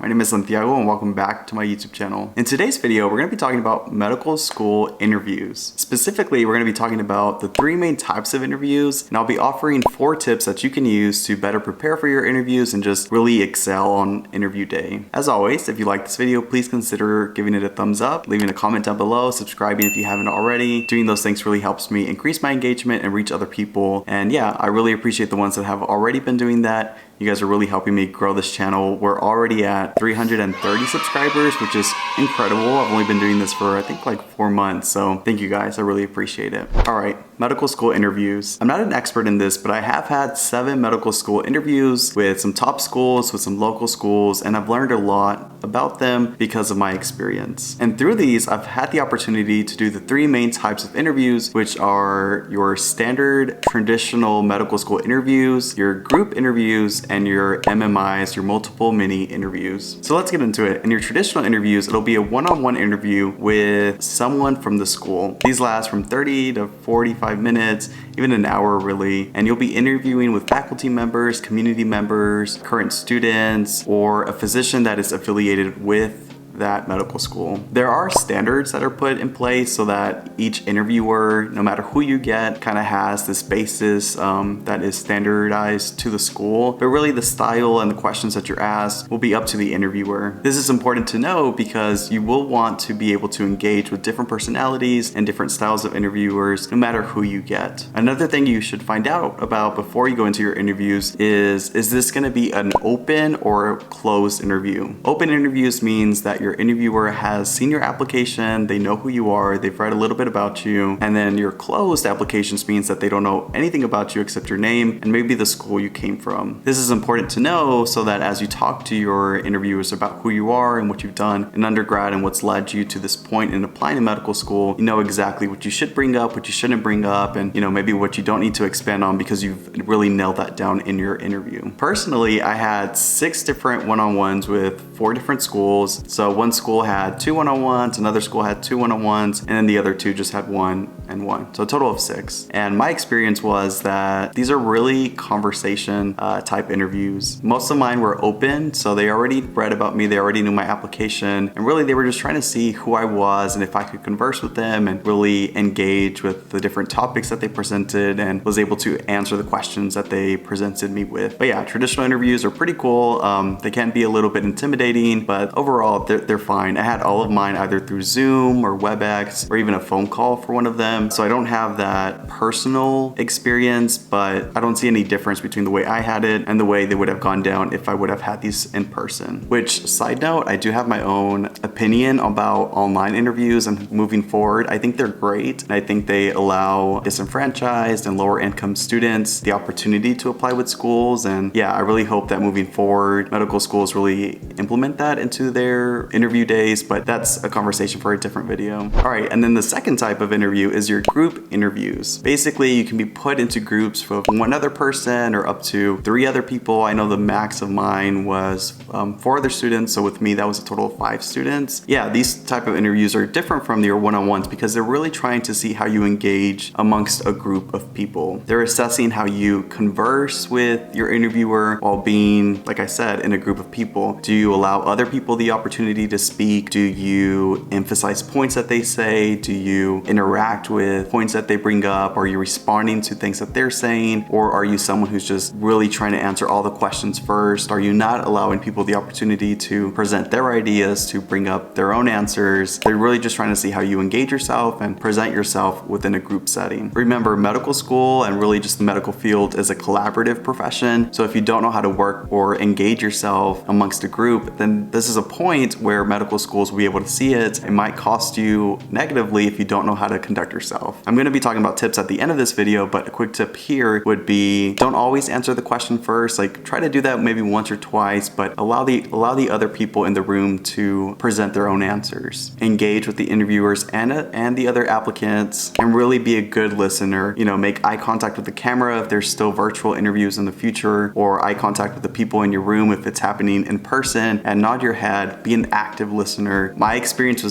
My name is Santiago and welcome back to my YouTube channel. In today's video, we're going to be talking about medical school interviews. Specifically, we're going to be talking about the 3 main types of interviews, and I'll be offering 4 tips that you can use to better prepare for your interviews and just really excel on interview day. As always, if you like this video, please consider giving it a thumbs up, leaving a comment down below, subscribing if you haven't already. Doing those things really helps me increase my engagement and reach other people. And yeah, I really appreciate the ones that have already been doing that. You guys are really helping me grow this channel. We're already at 330 subscribers, which is incredible. I've only been doing this for I think like 4 months, so thank you guys. I really appreciate it. All right, medical school interviews. I'm not an expert in this, but I have had 7 medical school interviews with some top schools, with some local schools, and I've learned a lot about them because of my experience. And through these, I've had the opportunity to do the 3 main types of interviews, which are your standard traditional medical school interviews, your group interviews, and your MMIs, your multiple mini interviews. So let's get into it. In your traditional interviews, it'll be a one-on-one interview with someone from the school. These last from 30 to 45 minutes, even an hour really, and you'll be interviewing with faculty members, community members, current students, or a physician that is affiliated with that medical school. There are standards that are put in place so that each interviewer, no matter who you get, kind of has this basis that is standardized to the school, but really the style and the questions that you're asked will be up to the interviewer. This is important to know because you will want to be able to engage with different personalities and different styles of interviewers, no matter who you get. Another thing you should find out about before you go into your interviews is this going to be an open or closed interview? Open interviews means that your interviewer has seen your application, they know who you are, they've read a little bit about you, and then your closed applications means that they don't know anything about you except your name and maybe the school you came from. This is important to know so that as you talk to your interviewers about who you are and what you've done in undergrad and what's led you to this point in applying to medical school, you know exactly what you should bring up, what you shouldn't bring up, and maybe what you don't need to expand on because you've really nailed that down in your interview. Personally, I had 6 different one-on-ones with 4 different schools. So one school had 2 one-on-ones, another school had 2 one-on-ones, and then the other 2 just had 1 and 1. So a total of 6. And my experience was that these are really conversation type interviews. Most of mine were open, so they already read about me, they already knew my application, and really they were just trying to see who I was and if I could converse with them and really engage with the different topics that they presented and was able to answer the questions that they presented me with. But yeah, traditional interviews are pretty cool. They can be a little bit intimidating, but overall they're fine. I had all of mine either through Zoom or WebEx or even a phone call for one of them. So I don't have that personal experience, but I don't see any difference between the way I had it and the way they would have gone down if I would have had these in person. Which, side note, I do have my own opinion about online interviews and moving forward. I think they're great, and I think they allow disenfranchised and lower income students the opportunity to apply with schools. And yeah, I really hope that moving forward, medical schools really implement that into their interview days, but that's a conversation for a different video. All right, and then the second type of interview is your group interviews. Basically, you can be put into groups with 1 other person or up to 3 other people. I know the max of mine was 4 other students, so with me that was a total of 5 students. Yeah, these type of interviews are different from your one-on-ones because they're really trying to see how you engage amongst a group of people. They're assessing how you converse with your interviewer while being, like I said, in a group of people. Do you allow other people the opportunity to speak? Do you emphasize points that they say? Do you interact with points that they bring up? Are you responding to things that they're saying? Or are you someone who's just really trying to answer all the questions first? Are you not allowing people the opportunity to present their ideas, to bring up their own answers? They're really just trying to see how you engage yourself and present yourself within a group setting. Remember, medical school and really just the medical field is a collaborative profession. So if you don't know how to work or engage yourself amongst a group, then this is a point where medical schools will be able to see it. It might cost you negatively if you don't know how to conduct yourself. I'm going to be talking about tips at the end of this video, but a quick tip here would be don't always answer the question first. Like, try to do that maybe once or twice, but allow the other people in the room to present their own answers. Engage with the interviewers and the other applicants, and really be a good listener. Make eye contact with the camera if there's still virtual interviews in the future, or eye contact with the people in your room if it's happening in person, and nod your head. Be an active listener. My experience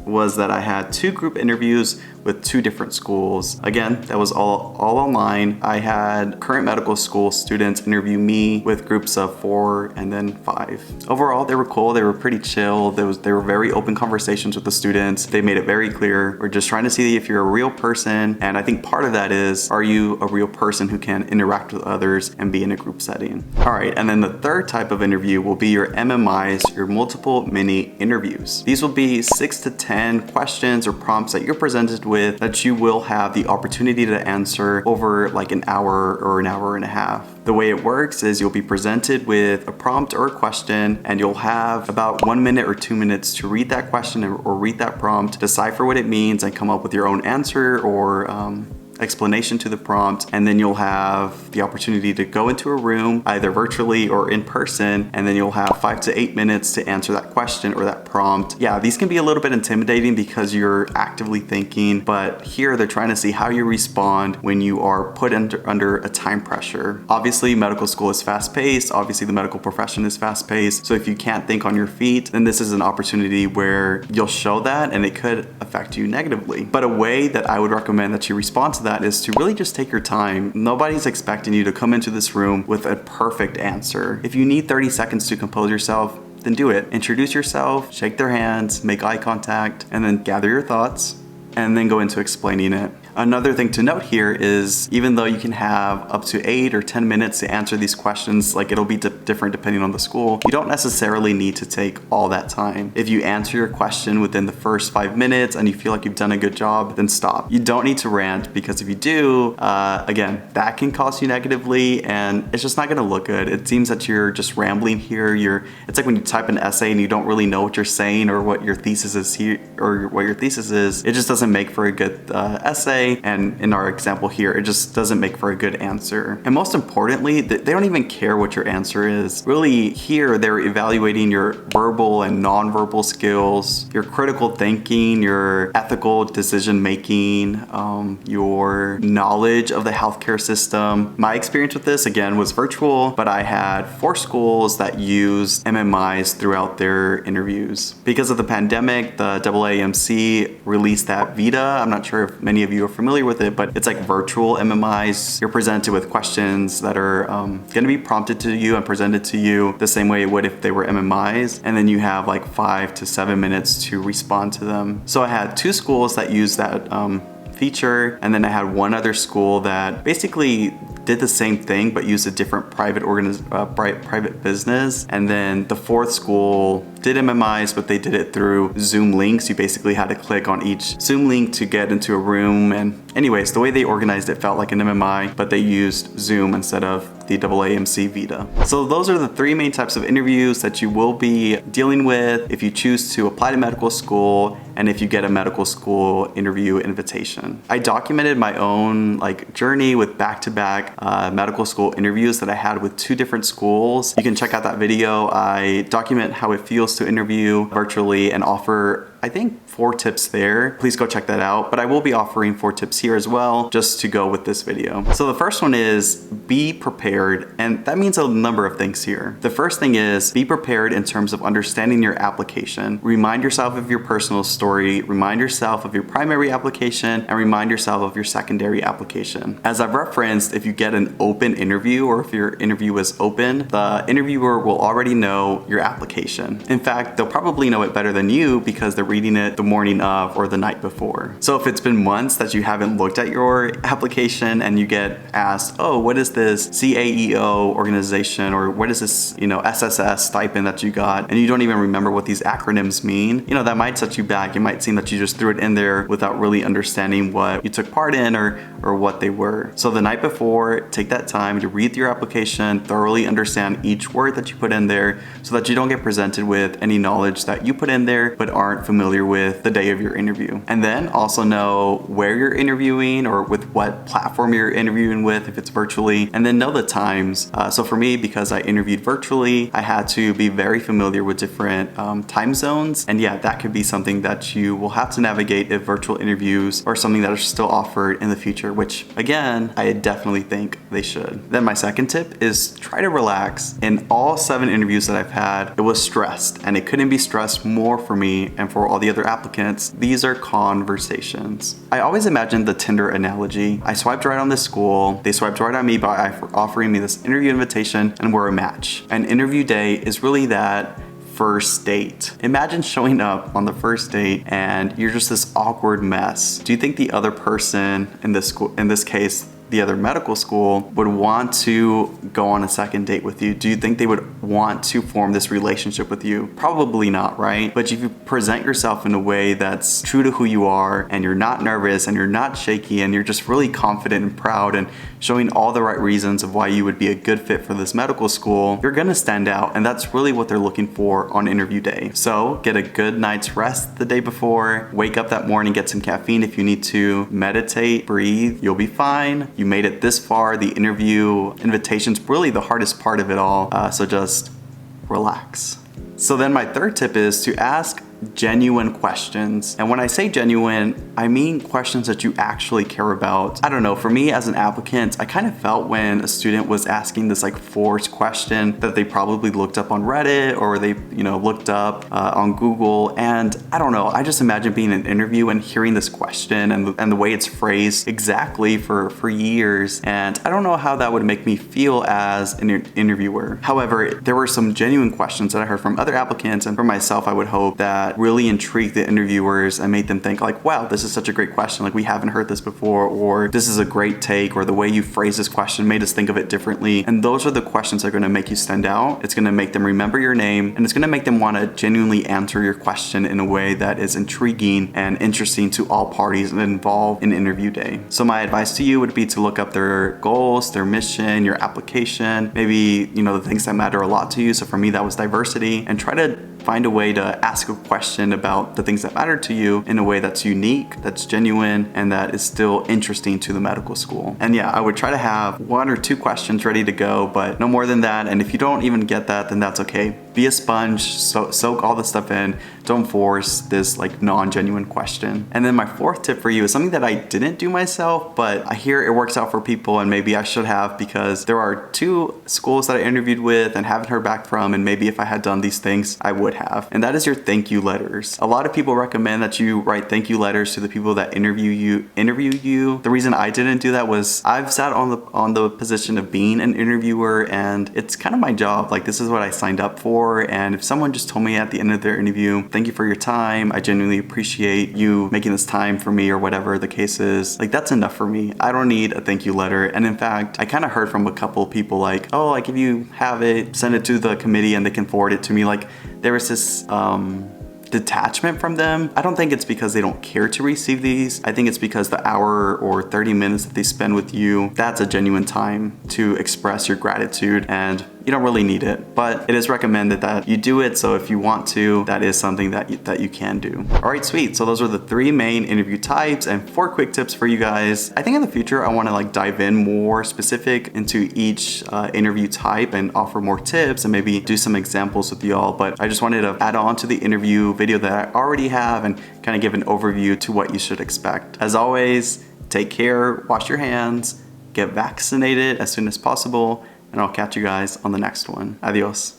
was that I had 2 group interviews with 2 different schools. Again, that was all online. I had current medical school students interview me with groups of 4 and then 5. Overall, they were cool. They were pretty chill. They were very open conversations with the students. They made it very clear. We're just trying to see if you're a real person. And I think part of that is, are you a real person who can interact with others and be in a group setting? All right, and then the third type of interview will be your MMIs, your multiple mini interviews. These will be 6 to 10 questions or prompts that you're presented with that you will have the opportunity to answer over like an hour or an hour and a half. The way it works is you'll be presented with a prompt or a question, and you'll have about 1 minute or 2 minutes to read that question or read that prompt, decipher what it means, and come up with your own answer or explanation to the prompt. And then you'll have the opportunity to go into a room, either virtually or in person, and then you'll have 5 to 8 minutes to answer that question or that prompt. Yeah, these can be a little bit intimidating because you're actively thinking, but here they're trying to see how you respond when you are put under a time pressure. Obviously, medical school is fast-paced. Obviously, the medical profession is fast-paced. So if you can't think on your feet, then this is an opportunity where you'll show that, and it could affect you negatively. But a way that I would recommend that you respond to that is to really just take your time. Nobody's expecting you to come into this room with a perfect answer. If you need 30 seconds to compose yourself, then do it. Introduce yourself, shake their hands, make eye contact, and then gather your thoughts, and then go into explaining it. Another thing to note here is, even though you can have up to 8 or 10 minutes to answer these questions, like it'll be different depending on the school, you don't necessarily need to take all that time. If you answer your question within the first 5 minutes and you feel like you've done a good job, then stop. You don't need to rant, because if you do, again, that can cost you negatively, and it's just not gonna look good. It seems that you're just rambling here. It's like when you type an essay and you don't really know what you're saying or what your thesis is here, or what your thesis is. It just doesn't make for a good essay. And in our example here, it just doesn't make for a good answer. And most importantly, they don't even care what your answer is. Really, here they're evaluating your verbal and nonverbal skills, your critical thinking, your ethical decision making, your knowledge of the healthcare system. My experience with this, again, was virtual, but I had 4 schools that used MMIs throughout their interviews. Because of the pandemic, the AAMC released that Vita. I'm not sure if many of you are familiar with it, but it's like virtual MMIs. You're presented with questions that are going to be prompted to you and presented to you the same way it would if they were MMIs, and then you have like 5 to 7 minutes to respond to them. So I had 2 schools that used that feature, and then I had one other school that basically did the same thing but used a different private business. And then the 4th school did MMIs, but they did it through Zoom links. You basically had to click on each Zoom link to get into a room. And anyways, the way they organized it felt like an MMI, but they used Zoom instead of the AAMC Vita. So those are the 3 main types of interviews that you will be dealing with if you choose to apply to medical school and if you get a medical school interview invitation. I documented my own journey with back-to-back medical school interviews that I had with 2 different schools. You can check out that video. I document how it feels to interview virtually and offer, I think, 4 tips there. Please go check that out. But I will be offering 4 tips here as well, just to go with this video. So the first one is be prepared. And that means a number of things here. The first thing is be prepared in terms of understanding your application. Remind yourself of your personal story, remind yourself of your primary application, and remind yourself of your secondary application. As I've referenced, if you get an open interview, or if your interview is open, the interviewer will already know your application. In fact, they'll probably know it better than you because they're reading it the morning of or the night before. So if it's been months that you haven't looked at your application and you get asked, oh, what is this CAEO organization, or what is this, SSS stipend that you got, and you don't even remember what these acronyms mean, that might set you back. It might seem that you just threw it in there without really understanding what you took part in or what they were. So the night before, take that time to read your application, thoroughly understand each word that you put in there so that you don't get presented with any knowledge that you put in there but aren't familiar familiar with the day of your interview. And then also know where you're interviewing or with what platform you're interviewing with if it's virtually, and then know the times. So for me, because I interviewed virtually, I had to be very familiar with different time zones. And yeah, that could be something that you will have to navigate if virtual interviews are something that are still offered in the future, which again, I definitely think they should. Then my second tip is try to relax. In all 7 interviews that I've had, it was stressed, and it couldn't be stressed more for me and for all the other applicants. These are conversations. I always imagined the Tinder analogy. I swiped right on this school, they swiped right on me by offering me this interview invitation, and we're a match. An interview day is really that first date. Imagine showing up on the first date and you're just this awkward mess. Do you think the other person in this case, the other medical school, would want to go on a second date with you? Do you think they would want to form this relationship with you? Probably not, right? But if you present yourself in a way that's true to who you are, and you're not nervous and you're not shaky and you're just really confident and proud and showing all the right reasons of why you would be a good fit for this medical school, you're gonna stand out, and that's really what they're looking for on interview day. So get a good night's rest the day before, wake up that morning, get some caffeine if you need to, meditate, breathe, you'll be fine. You made it this far. The interview invitation's really the hardest part of it all, so just relax. So then my third tip is to ask genuine questions. And when I say genuine, I mean questions that you actually care about. I don't know, for me as an applicant, I kind of felt when a student was asking this like forced question that they probably looked up on Reddit or they, looked up on Google. And I don't know, I just imagine being in an interview and hearing this question and the way it's phrased exactly for years. And I don't know how that would make me feel as an interviewer. However, there were some genuine questions that I heard from other applicants and for myself, I would hope that really intrigued the interviewers and made them think like, wow, this is such a great question. Like we haven't heard this before, or this is a great take, or the way you phrase this question made us think of it differently. And those are the questions that are gonna make you stand out. It's gonna make them remember your name, and it's gonna make them wanna genuinely answer your question in a way that is intriguing and interesting to all parties involved in interview day. So my advice to you would be to look up their goals, their mission, your application, maybe, the things that matter a lot to you. So for me, that was diversity, and try to find a way to ask a question about the things that matter to you in a way that's unique, that's genuine, and that is still interesting to the medical school. And yeah, I would try to have 1 or 2 questions ready to go, but no more than that. And if you don't even get that, then that's okay. Be a sponge, soak all the stuff in. Don't force this like non-genuine question. And then my 4th tip for you is something that I didn't do myself, but I hear it works out for people, and maybe I should have, because there are 2 schools that I interviewed with and haven't heard back from, and maybe if I had done these things, I would have. And that is your thank you letters. A lot of people recommend that you write thank you letters to the people that interview you. The reason I didn't do that was I've sat on the position of being an interviewer, and it's kind of my job. Like this is what I signed up for. And if someone just told me at the end of their interview, thank you for your time, I genuinely appreciate you making this time for me, or whatever the case is, like that's enough for me. I don't need a thank you letter. And in fact, I kind of heard from a couple of people like, oh, like if you have it, send it to the committee and they can forward it to me. Like there was this detachment from them. I don't think it's because they don't care to receive these. I think it's because the hour or 30 minutes that they spend with you, that's a genuine time to express your gratitude, and you don't really need it, but it is recommended that you do it. So if you want to, that is something that you can do. All right, sweet. So those are the 3 main interview types and 4 quick tips for you guys. I think in the future, I want to like dive in more specific into each interview type and offer more tips and maybe do some examples with y'all. But I just wanted to add on to the interview video that I already have and kind of give an overview to what you should expect. As always, take care, wash your hands, get vaccinated as soon as possible, and I'll catch you guys on the next one. Adios.